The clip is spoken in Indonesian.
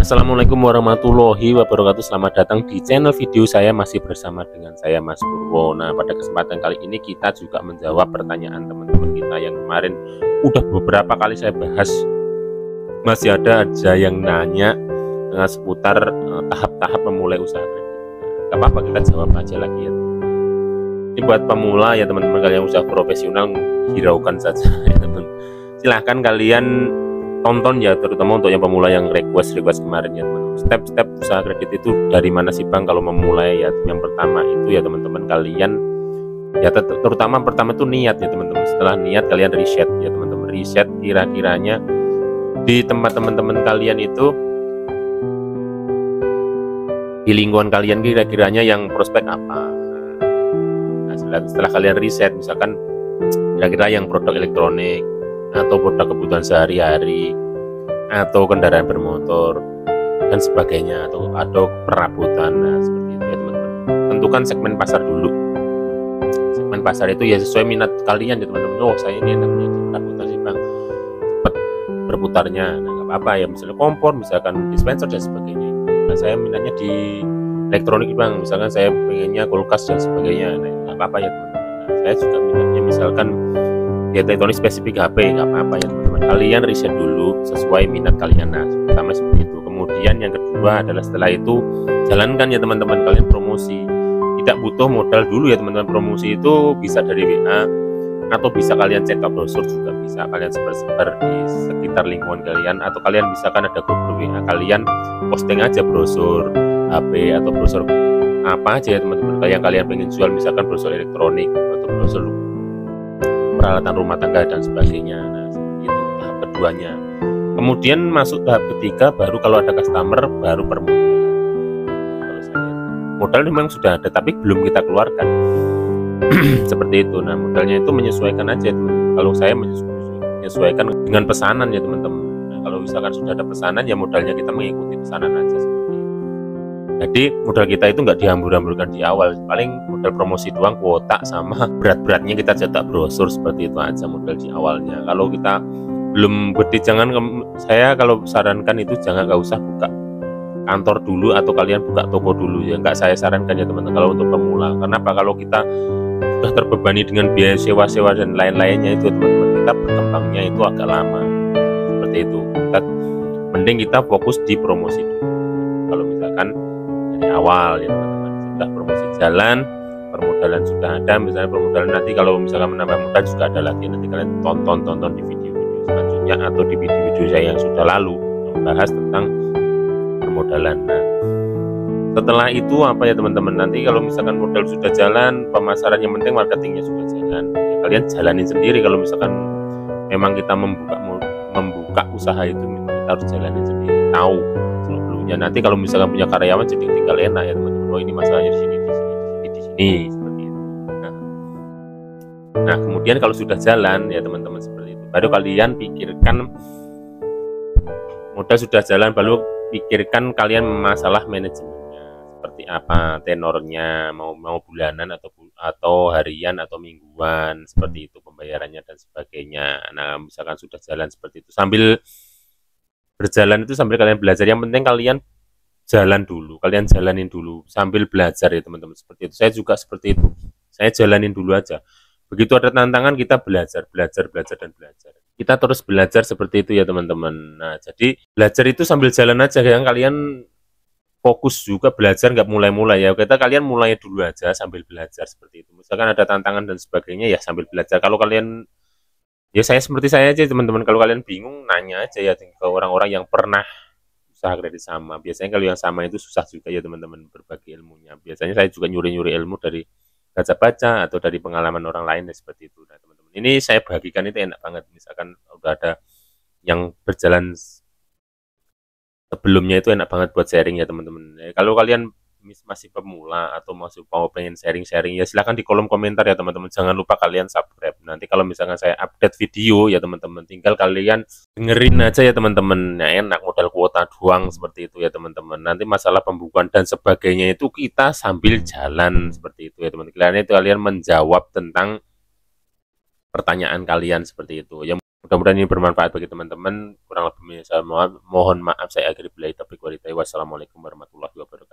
Assalamualaikum warahmatullahi wabarakatuh. Selamat datang di channel video saya, masih bersama dengan saya Mas Purwo. Nah, pada kesempatan kali ini kita juga menjawab pertanyaan teman-teman kita yang kemarin udah beberapa kali saya bahas. Masih ada aja yang nanya dengan seputar tahap-tahap memulai usaha kredit. Gak apa-apa, kita jawab aja lagi ya. Ini buat pemula ya teman-teman, kalian usaha profesional hiraukan saja ya teman. Silahkan kalian tonton ya, terutama untuk yang pemula yang request kemarin ya teman-teman. Step-step usaha kredit itu dari mana sih Bang kalau memulai ya. Yang pertama itu ya teman-teman, kalian ya terutama pertama itu niat ya teman-teman. Setelah niat kalian riset ya teman-teman, riset kira-kiranya di tempat teman-teman kalian itu, di lingkungan kalian kira-kiranya yang prospek apa. Nah, setelah kalian riset, misalkan kira-kira yang produk elektronik atau produk kebutuhan sehari-hari atau kendaraan bermotor dan sebagainya, atau perabotan. Nah, seperti itu ya teman-teman. Tentukan segmen pasar dulu. Segmen pasar itu ya sesuai minat kalian ya teman-teman. Oh, saya ini enaknya di perabotan sih Bang, cepat berputarnya. Nah, nggak apa-apa ya, misalnya kompor, misalkan dispenser dan sebagainya. Nah, saya minatnya di elektronik Bang, misalkan saya pengennya kulkas dan sebagainya. Nah, nggak apa-apa ya teman-teman. Nah, saya juga minatnya misalkan ya elektronik spesifik HP, nggak apa-apa ya teman-teman. Kalian riset dulu sesuai minat kalian. Nah, pertama seperti itu. Kemudian yang kedua adalah setelah itu jalankan ya teman-teman, kalian promosi. Tidak butuh modal dulu ya teman-teman. Promosi itu bisa dari WA atau bisa kalian cetak brosur juga bisa. Kalian sebar-sebar di sekitar lingkungan kalian, atau kalian misalkan ada grup WA, kalian posting aja brosur HP atau brosur apa aja ya teman-teman. Kayak kalian pengen jual, misalkan brosur elektronik atau brosur peralatan rumah tangga dan sebagainya. Nah, itu tahap keduanya. Kemudian masuk tahap ketiga, baru kalau ada customer baru permodalan. Kalau saya modal memang sudah ada tapi belum kita keluarkan. Seperti itu. Nah, modalnya itu menyesuaikan aja teman. Kalau saya menyesuaikan dengan pesanan ya teman-teman. Nah, kalau misalkan sudah ada pesanan ya modalnya kita mengikuti pesanan aja seperti itu. Jadi modal kita itu nggak dihambur-hamburkan di awal, paling modal promosi doang, kuota sama berat-beratnya kita cetak brosur, seperti itu aja modal di awalnya. Kalau kita belum gede, saya kalau sarankan itu nggak usah buka kantor dulu atau kalian buka toko dulu ya, nggak saya sarankan ya teman-teman kalau untuk pemula. Kenapa? Kalau kita sudah terbebani dengan biaya sewa-sewa dan lain-lainnya itu teman-teman, kita berkembangnya itu agak lama. Seperti itu. Mending kita fokus di promosi dulu. Kalau misalkan dari awal ya teman-teman, sudah promosi jalan, permodalan sudah ada, misalnya permodalan nanti kalau misalkan menambah modal juga ada lagi, nanti kalian tonton di video-video selanjutnya atau di video-video saya yang sudah lalu membahas tentang permodalan. Nah, setelah itu apa ya teman-teman, nanti kalau misalkan modal sudah jalan, pemasaran yang penting marketingnya sudah jalan ya, kalian jalanin sendiri. Kalau misalkan memang kita membuka usaha itu, kita harus jalanin sendiri, tahu sebelumnya. Nanti kalau misalkan punya karyawan jadi tinggal enak ya teman-teman. Oh, ini masalahnya di sini seperti itu. Nah, kemudian kalau sudah jalan ya teman-teman seperti itu, baru kalian pikirkan modal sudah jalan, baru pikirkan kalian masalah manajemennya seperti apa, tenornya mau bulanan atau harian atau mingguan, seperti itu pembayarannya dan sebagainya. Nah, misalkan sudah jalan seperti itu, sambil berjalan itu sambil kalian belajar. Yang penting kalian jalan dulu, kalian jalanin dulu sambil belajar ya teman-teman, seperti itu. Saya juga seperti itu, saya jalanin dulu aja. Begitu ada tantangan kita belajar dan belajar. Kita terus belajar seperti itu ya teman-teman. Nah, jadi belajar itu sambil jalan aja ya, kalian fokus juga belajar, nggak mulai-mulai ya. Kalian mulai dulu aja sambil belajar seperti itu. Misalkan ada tantangan dan sebagainya ya sambil belajar. Kalau kalian ya seperti saya aja teman-teman, kalau kalian bingung nanya aja ya ke orang-orang yang pernah usaha kredit sama. Biasanya kalau yang sama itu susah juga ya teman-teman berbagi ilmunya. Biasanya saya juga nyuri-nyuri ilmu dari baca-baca atau dari pengalaman orang lain ya, seperti itu. Nah teman-teman, ini saya bagikan itu enak banget. Misalkan udah ada yang berjalan sebelumnya itu enak banget buat sharing ya teman-teman. Kalau kalian masih pemula atau masih mau pengen sharing-sharing ya silahkan di kolom komentar ya teman-teman. Jangan lupa kalian subscribe. Nanti kalau misalkan saya update video ya teman-teman, tinggal kalian dengerin aja ya teman-teman. Nah, enak, modal kuota doang seperti itu ya teman-teman. Nanti masalah pembukuan dan sebagainya itu kita sambil jalan seperti itu ya teman-teman. Kalian menjawab tentang pertanyaan kalian seperti itu ya. Mudah-mudahan ini bermanfaat bagi teman-teman. Kurang lebihnya saya mohon maaf, saya akhiri bila taufiq walhidayah. Wassalamualaikum warahmatullahi wabarakatuh.